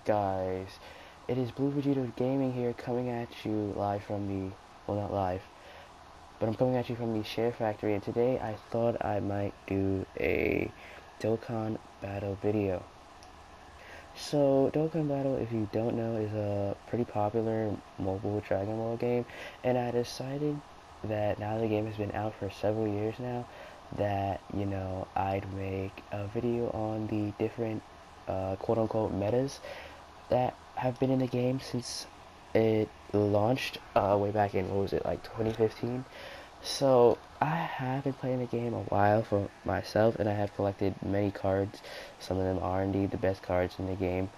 guys? It is Blue Vegeta Gaming here, coming at you live from the, well, not live, but I'm coming at you from the SHAREfactory, and today I thought I might do a Dokkan Battle video. So, Dokkan Battle, if you don't know, is a pretty popular mobile Dragon Ball game, and I decided that now the game has been out for several years now, that, I'd make a video on the different quote-unquote metas that have been in the game since it launched way back in, what was it, like 2015. So I have been playing the game a while for myself, and I have collected many cards. Some of them are indeed the best cards in the game.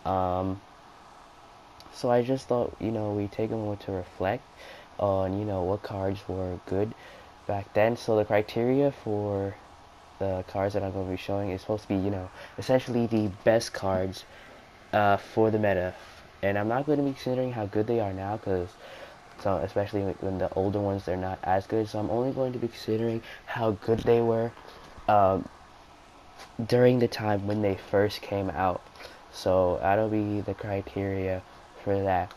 um, so I just thought, we take a moment to reflect on, what cards were good back then. So the criteria for the cards that I'm going to be showing is supposed to be, essentially the best cards for the meta. And I'm not going to be considering how good they are now, because so especially when the older ones, they're not as good. So I'm only going to be considering how good they were um, during the time when they first came out. So that'll be the criteria for that.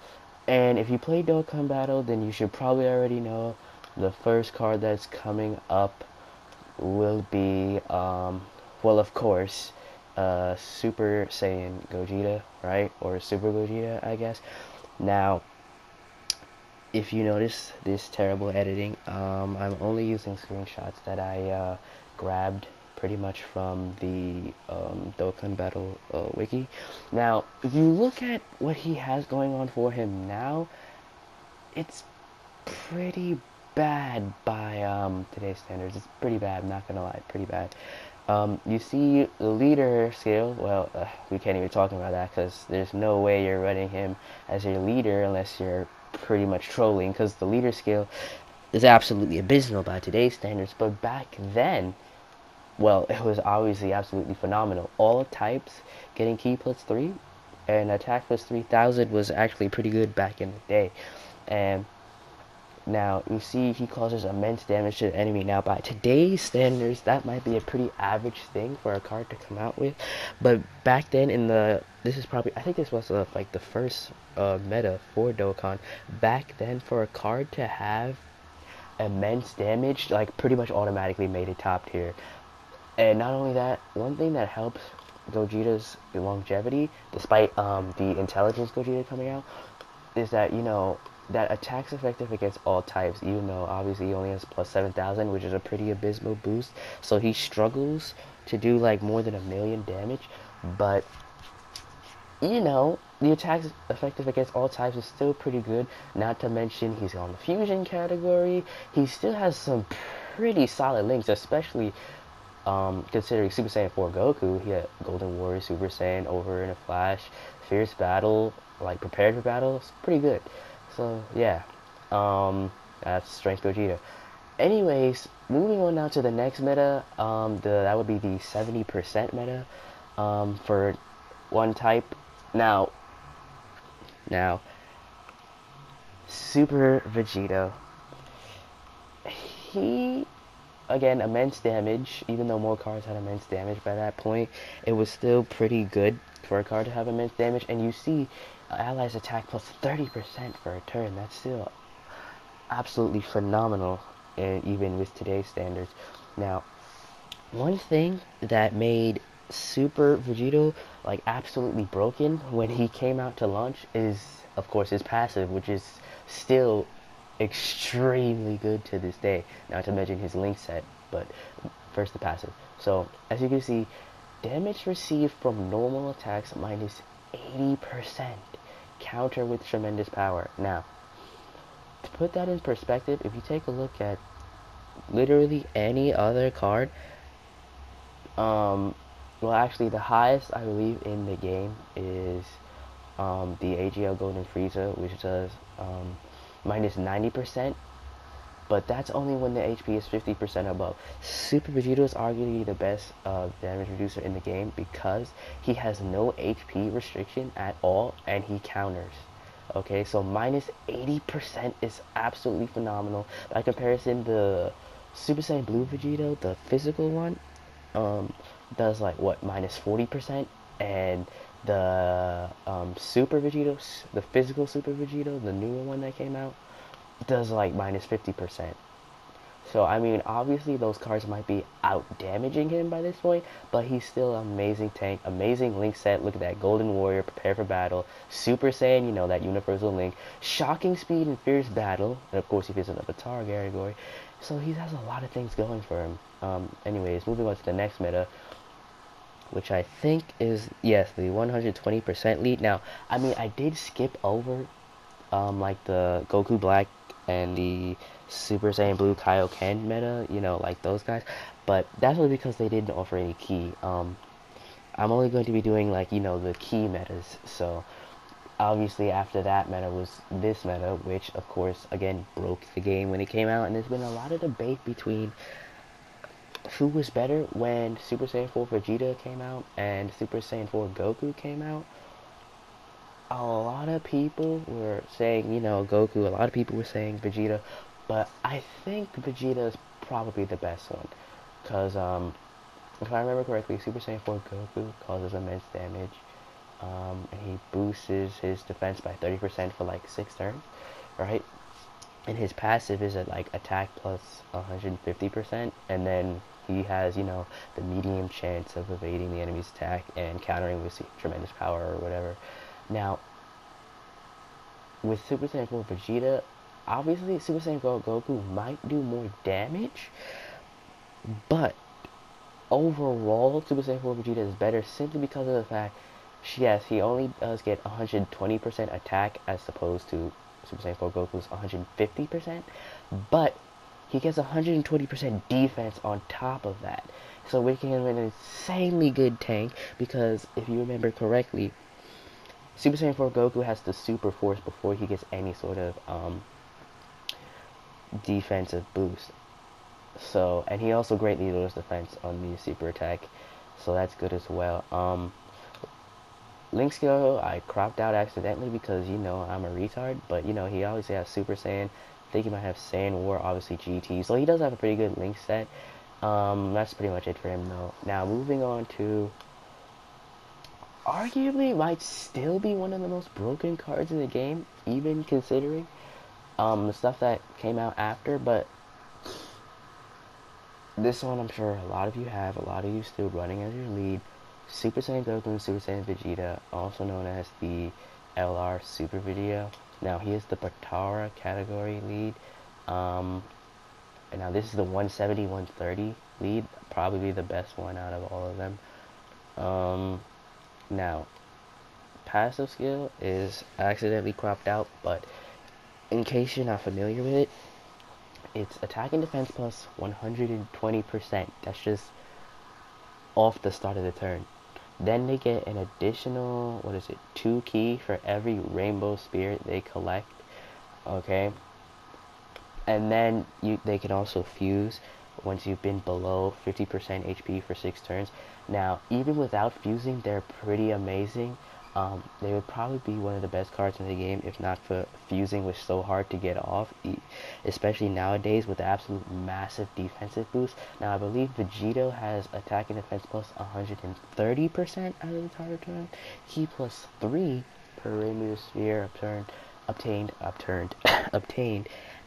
And if you play Dokkan Battle, then you should probably already know the first card that's coming up will be, well, of course, Super Saiyan Gogeta, right? Or Super Gogeta, I guess. Now, if you notice this terrible editing, I'm only using screenshots that I grabbed pretty much from the Dokkan Battle wiki. Now, if you look at what he has going on for him now, it's pretty bad by today's standards. It's pretty bad, I'm not gonna lie, pretty bad. You see the leader scale, well, we can't even talk about that, because there's no way you're running him as your leader unless you're pretty much trolling, because the leader scale is absolutely abysmal by today's standards. But back then, well, it was obviously absolutely phenomenal. All types getting ki plus 3 and attack plus 3000 was actually pretty good back in the day. And now, you see he causes immense damage to the enemy. Now, by today's standards, that might be a pretty average thing for a card to come out with. But back then, this is probably, I think this was like the first meta for Dokkan. Back then, for a card to have immense damage, like, pretty much automatically made it top tier. And not only that, one thing that helps Gogeta's longevity, despite the intelligence Gogeta coming out, is that, that attacks effective against all types, even though obviously he only has plus 7,000, which is a pretty abysmal boost. So he struggles to do like more than 1,000,000 damage, but the attacks effective against all types is still pretty good. Not to mention he's on the fusion category. He still has some pretty solid links, especially considering Super Saiyan 4 Goku. He had Golden Warrior, Super Saiyan, Over in a Flash, Fierce Battle, like Prepared for Battle. It's pretty good. So yeah, that's Strength Gogeta. Anyways, moving on now to the next meta. That would be the 70% meta for one type. Now, Super Vegeta. He, again, immense damage. Even though more cards had immense damage by that point, it was still pretty good for a card to have immense damage. And you see allies attack plus 30% for a turn. That's still absolutely phenomenal, even with today's standards. Now, one thing that made Super Vegito like absolutely broken when he came out to launch is, of course, his passive, which is still extremely good to this day. Not to mention his link set, but first the passive. So as you can see, damage received from normal attacks minus 80%, counter with tremendous power. Now, to put that in perspective, if you take a look at literally any other card, well, actually, the highest I believe in the game is the AGL Golden Frieza, which does minus 90%, but that's only when the HP is 50% above. Super Vegito is arguably the best damage reducer in the game because he has no HP restriction at all, and he counters. Okay, so minus 80% is absolutely phenomenal. By comparison, the Super Saiyan Blue Vegito, the physical one, does like what, minus 40%, and The Super Vegito, the physical Super Vegito, the newer one that came out, does like minus 50%. So, I mean, obviously those cards might be out damaging him by this point, but he's still an amazing tank, amazing link set. Look at that Golden Warrior, prepare for battle, Super Saiyan, you know, that universal link, shocking speed and fierce battle, and of course he fits in the Avatar category. So he has a lot of things going for him. Anyways, moving on to the next meta, which I think is, yes, the 120% lead. Now, I mean, I did skip over like the Goku Black and the Super Saiyan Blue Kaioken meta, you know, like those guys. But that's only because they didn't offer any key. I'm only going to be doing like, you know, the key metas. So obviously after that meta was this meta, which of course again broke the game when it came out, and there's been a lot of debate between who was better when Super Saiyan 4 Vegeta came out and Super Saiyan 4 Goku came out. A lot of people were saying, you know, Goku. A lot of people were saying Vegeta, but I think Vegeta is probably the best one, because if I remember correctly, Super Saiyan 4 Goku causes immense damage, and he boosts his defense by 30% for like 6 turns, right? And his passive is at like attack plus 150%, and then he has, you know, the medium chance of evading the enemy's attack and countering with tremendous power or whatever. Now, with Super Saiyan 4 Vegeta, obviously Super Saiyan 4 Goku might do more damage, but overall Super Saiyan 4 Vegeta is better simply because of the fact, yes, he only does get 120% attack as opposed to Super Saiyan 4 Goku's 150%, but he gets 120% defense on top of that. So making him an insanely good tank, because if you remember correctly, Super Saiyan 4 Goku has the Super Force before he gets any sort of defensive boost. So, and he also greatly lowers defense on the super attack, so that's good as well. Link skill I cropped out accidentally because, you know, I'm a retard, but you know, he obviously has Super Saiyan. I think he might have Saiyan War, obviously GT, so he does have a pretty good Link set. That's pretty much it for him though. Now moving on to arguably might still be one of the most broken cards in the game, even considering the stuff that came out after, but this one I'm sure a lot of you have, a lot of you still running as your lead. Super Saiyan Goku and Super Saiyan Vegeta, also known as the LR Super Video. Now he is the Patara category lead. And now this is the 170-130 lead, probably the best one out of all of them. Now, passive skill is accidentally cropped out, but in case you're not familiar with it, it's attack and defense plus 120%. That's just off the start of the turn. Then they get an additional, 2 key for every rainbow spirit they collect. Okay? And then they can also fuse once you've been below 50% HP for 6 turns. Now, even without fusing, they're pretty amazing. They would probably be one of the best cards in the game if not for fusing was so hard to get off, especially nowadays with the absolute massive defensive boost. Now, I believe Vegito has attack and defense plus 130% out of the entire turn. Key plus 3 per rainbow sphere obtained.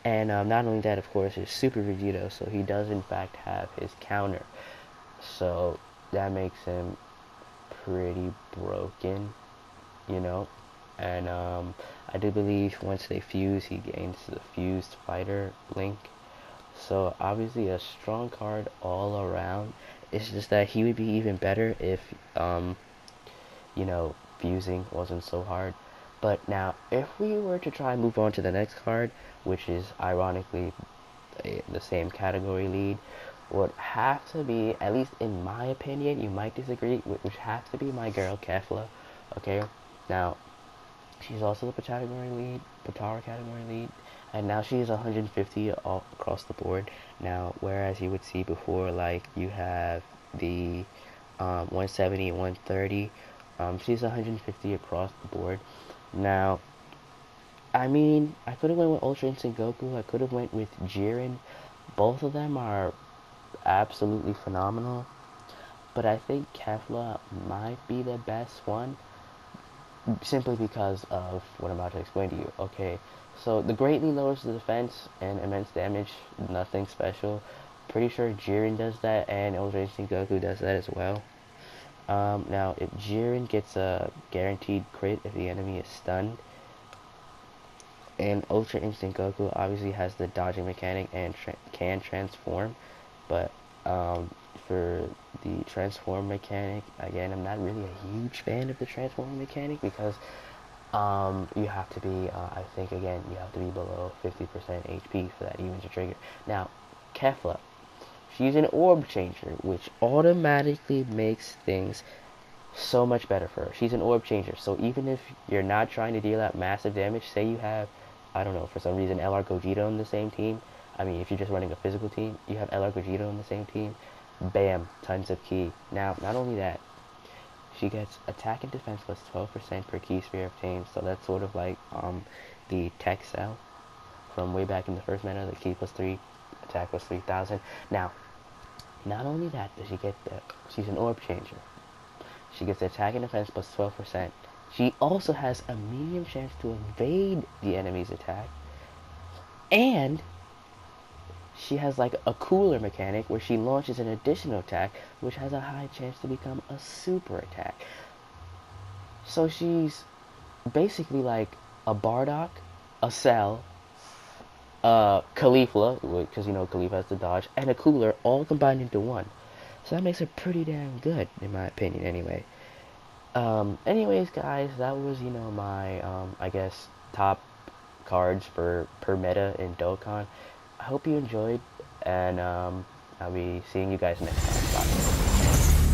And not only that, of course, is Super Vegito, so he does in fact have his counter. So that makes him pretty broken, you know. And I do believe once they fuse, he gains the fused fighter link. So obviously a strong card all around. It's just that he would be even better if you know, fusing wasn't so hard. But now, if we were to try and move on to the next card, which is ironically the same category lead, would have to be, at least in my opinion, you might disagree, which has to be my girl Kefla. Okay, now she's also the Patara category lead, and now she's 150 all across the board. Now, whereas you would see before, like you have the 170, 130, she's 150 across the board. Now, I mean, I could have went with Ultra Instinct Goku. I could have went with Jiren. Both of them are absolutely phenomenal. But I think Kefla might be the best one. simply because of what I'm about to explain to you. Okay, so the greatly lowers the defense and immense damage, nothing special. Pretty sure Jiren does that, and Ultra Instinct Goku does that as well. Now, if Jiren gets a guaranteed crit if the enemy is stunned, and Ultra Instinct Goku obviously has the dodging mechanic and can transform, but for the transform mechanic, again, I'm not really a huge fan of the transform mechanic because you have to be, I think again, you have to be below 50% HP for that even to trigger. Now, Kefla, she's an orb changer, which automatically makes things so much better for her. She's an orb changer, so even if you're not trying to deal out massive damage, say you have, I don't know, for some reason LR Gogeta on the same team. I mean, if you're just running a physical team, you have LR Gogeta on the same team. Bam, tons of ki. Now, not only that, she gets attack and defense plus 12% per ki sphere obtained, so that's sort of like the tech cell from way back in the first meta, the ki plus 3, attack plus 3000. Now, not only that does she get she's an orb changer. She gets attack and defense plus 12%. She also has a medium chance to evade the enemy's attack, and she has like a cooler mechanic where she launches an additional attack which has a high chance to become a super attack. So she's basically like a Bardock, a Cell, Caulifla, because you know Caulifla has the dodge, and a cooler all combined into one. So that makes her pretty damn good, in my opinion, anyway. Anyways, guys, that was, you know, my, I guess, top cards for per meta in Dokkan. I hope you enjoyed, and I'll be seeing you guys next time. Bye.